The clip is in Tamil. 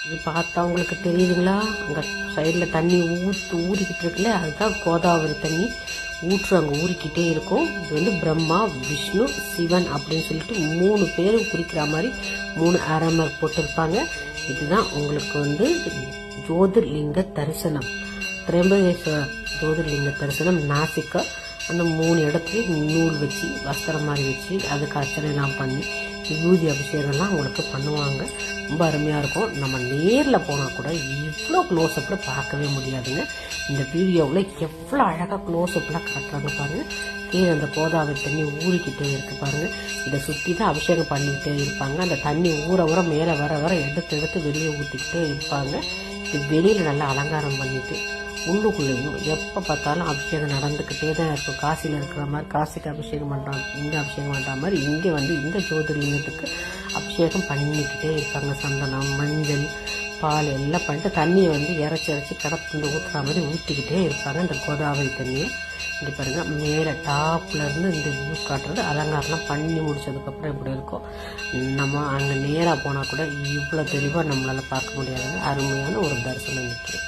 இது பார்த்தா உங்களுக்கு தெரியுதுங்களா? அங்கே சைடில் தண்ணி ஊறிக்கிட்டு இருக்குல்ல, அதுதான் கோதாவரி தண்ணி அங்கே ஊறிக்கிட்டே இருக்கும். இது வந்து பிரம்மா, விஷ்ணு, சிவன் அப்படின்னு சொல்லிட்டு 3 பேரும் குறிக்கிற மாதிரி 3 ஆரமர் போட்டிருப்பாங்க. இதுதான் உங்களுக்கு வந்து ஜோதிர்லிங்க தரிசனம். திரம்பகேஸ்வரர் ஜோதிர்லிங்க தரிசனம் நாசிக்கா. அந்த 3 இடத்துலையும் நூல் வச்சு வஸ்திரம் மாதிரி வச்சு அதுக்கு அர்ச்சனைலாம் பண்ணி விபூதி அபிஷேகம்லாம் உங்களுக்கு பண்ணுவாங்க. ரொம்ப அருமையாக இருக்கும். நம்ம நேரில் போனால் கூட இவ்வளோ க்ளோஸ்அப்பில் பார்க்கவே முடியாதுங்க. இந்த வீடியோவில் எவ்வளோ அழகாக க்ளோஸ்அப்லாம் காட்டுறாங்க பாருங்கள். கீழே அந்த கோதாவரி தண்ணி ஊறிக்கிட்டே இருக்கு பாருங்கள். இதை சுற்றி தான் அபிஷேகம் பண்ணிக்கிட்டே இருப்பாங்க. அந்த தண்ணி ஊற மேலே வர எடுத்து வெளியே ஊற்றிக்கிட்டே இருப்பாங்க. இது வெளியில் நல்லா அலங்காரம் பண்ணிட்டு உள்ளுக்குள்ளேயும் எப்போ பார்த்தாலும் அபிஷேகம் நடந்துக்கிட்டே தான் இருக்கும். காசியில் இருக்கிற மாதிரி காசிக்கு அபிஷேகம் பண்ணுறாங்க, இங்கே அபிஷேகம் பண்ணுற மாதிரி இங்கே வந்து இந்த ஜோதிர்லிங்கத்துக்கு அபிஷேகம் பண்ணிக்கிட்டே இருப்பாங்க. சந்தனம், மஞ்சள், பால் எல்லாம் பண்ணிட்டு தண்ணியை வந்து இறச்சி கடத்து ஊற்றுற மாதிரி ஊற்றிக்கிட்டே இருப்பாங்க. இந்த கோதாவரி தண்ணியை இங்கே பாருங்கள், மேலே டாப்லேருந்து இந்த வியூ காட்டுறது. அலங்காரம்லாம் பண்ணி முடிச்சதுக்கப்புறம் இப்படி இருக்கும். நம்ம அங்கே நேராக போனால் கூட இவ்வளோ தெளிவாக நம்மளால் பார்க்க முடியாதுங்க. அருமையான ஒரு தரிசனம் நிற்கிறேன்.